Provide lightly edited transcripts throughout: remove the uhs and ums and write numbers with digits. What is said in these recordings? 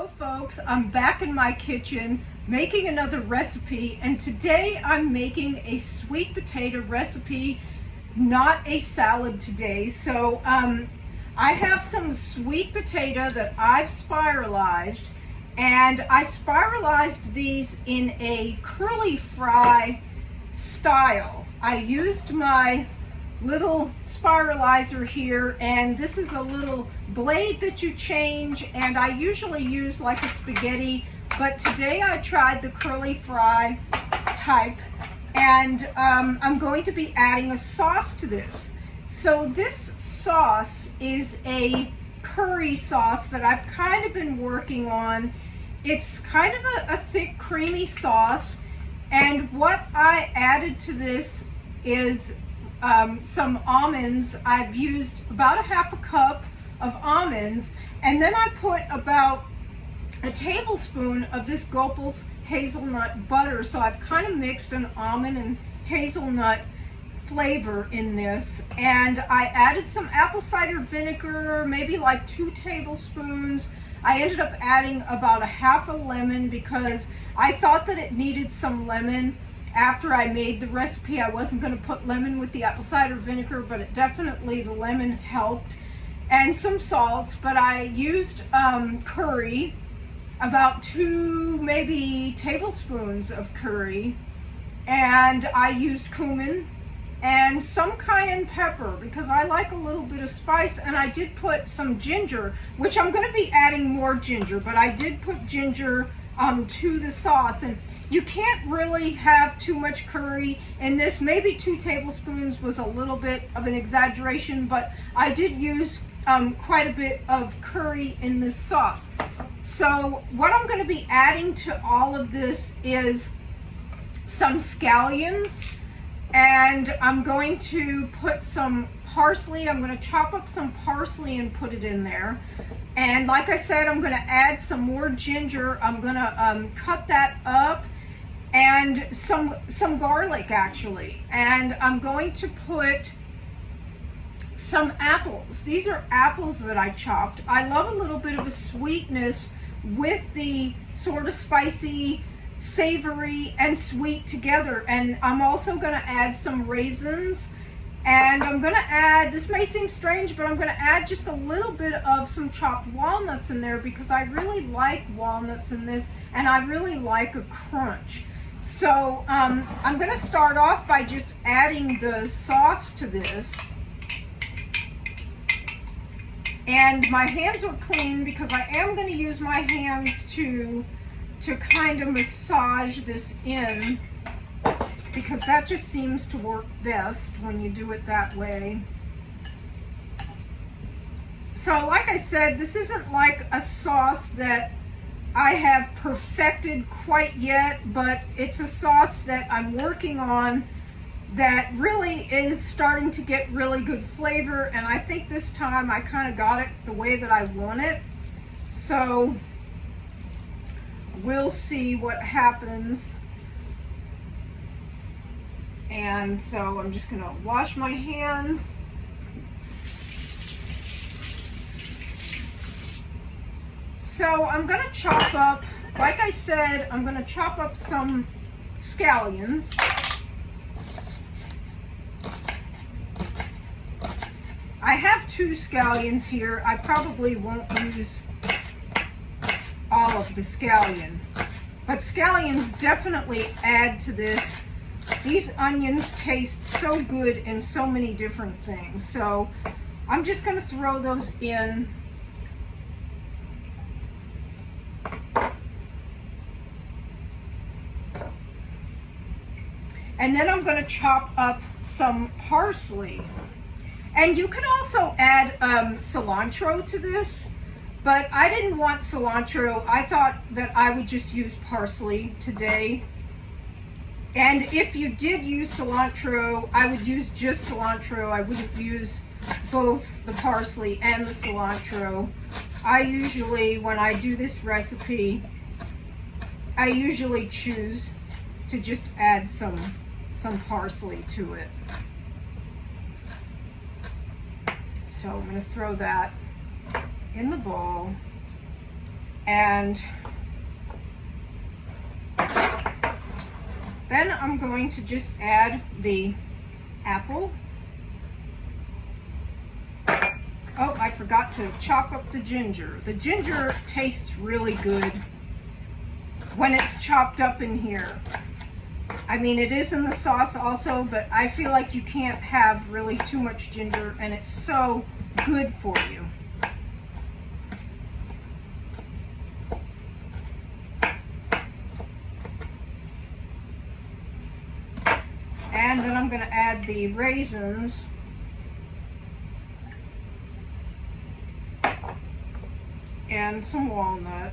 Hello folks, I'm back in my kitchen making another recipe, and today I'm making a sweet potato recipe, not a salad today. So I have some sweet potato that I've spiralized, and I spiralized these in a curly fry style. I used my little spiralizer here, and this is a little blade that you change, and I usually use like a spaghetti, but today I tried the curly fry type, and I'm going to be adding a sauce to this. So this sauce is a curry sauce that I've kind of been working on. It's kind of a thick creamy sauce, and what I added to this is some almonds. I've used about a half a cup of almonds, and then I put about a tablespoon of this Goepel's hazelnut butter. So I've kind of mixed an almond and hazelnut flavor in this, and I added some apple cider vinegar, maybe like 2 tablespoons. I ended up adding about a half a lemon because I thought that it needed some lemon. After I made the recipe, I wasn't going to put lemon with the apple cider vinegar, but it definitely, the lemon helped. And some salt, but I used curry, about 2 maybe tablespoons of curry, and I used cumin and some cayenne pepper because I like a little bit of spice, and I did put some ginger, which I'm going to be adding more ginger, but I did put ginger to the sauce. And you can't really have too much curry in this. Maybe 2 tablespoons was a little bit of an exaggeration, but I did use quite a bit of curry in this sauce. So what I'm going to be adding to all of this is some scallions, and I'm going to put some parsley. I'm going to chop up some parsley and put it in there. And like I said, I'm going to add some more ginger. I'm going to cut that up, and some garlic actually. And I'm going to put some apples. These are apples that I chopped. I love a little bit of a sweetness with the sort of spicy, savory, and sweet together. And I'm also going to add some raisins. And I'm going to add, this may seem strange, but I'm going to add just a little bit of some chopped walnuts in there because I really like walnuts in this, and I really like a crunch. So I'm going to start off by just adding the sauce to this. And my hands are clean because I am going to use my hands to kind of massage this in, because that just seems to work best when you do it that way. So like I said, this isn't like a sauce that I have perfected quite yet, but it's a sauce that I'm working on that really is starting to get really good flavor, and I think this time I kind of got it the way that I want it. So we'll see what happens. And so I'm just going to wash my hands. So I'm going to chop up, like I said, I'm going to chop up some scallions. I have 2 scallions here. I probably won't use all of the scallion, but scallions definitely add to this. These onions taste so good in so many different things. So I'm just going to throw those in. And then I'm going to chop up some parsley. And you could also add cilantro to this, but I didn't want cilantro. I thought that I would just use parsley today. And if you did use cilantro, I would use just cilantro. I wouldn't use both the parsley and the cilantro. I usually, when I do this recipe, I usually choose to just add some parsley to it. So I'm going to throw that in the bowl. And then I'm going to just add the apple. Oh, I forgot to chop up the ginger. The ginger tastes really good when it's chopped up in here. I mean, it is in the sauce also, but I feel like you can't have really too much ginger, and it's so good for you. And then I'm going to add the raisins. And some walnut.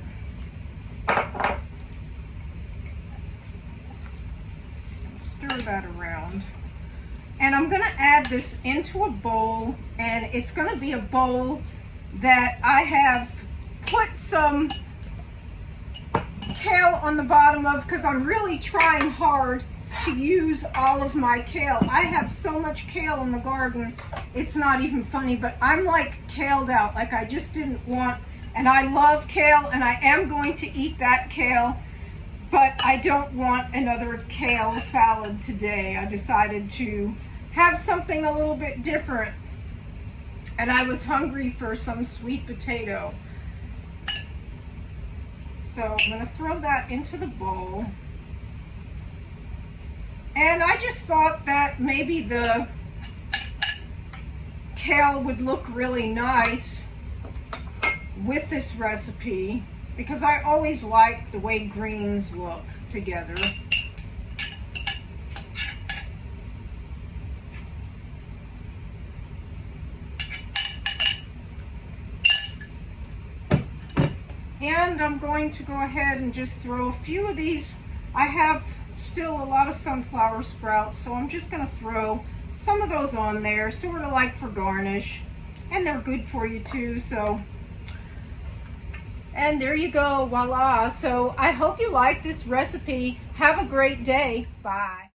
Stir that around. And I'm going to add this into a bowl, and it's going to be a bowl that I have put some kale on the bottom of, because I'm really trying hard to use all of my kale. I have so much kale in the garden, it's not even funny, but I'm like kaled out, like I just didn't want, and I love kale, and I am going to eat that kale, but I don't want another kale salad today. I decided to have something a little bit different, and I was hungry for some sweet potato. So I'm going to throw that into the bowl. And I just thought that maybe the kale would look really nice with this recipe, because I always like the way greens look together. And I'm going to go ahead and just throw a few of these. I have still a lot of sunflower sprouts, so I'm just going to throw some of those on there, sort of like for garnish, and they're good for you too. So, and there you go, voila. So I hope you like this recipe. Have a great day. Bye.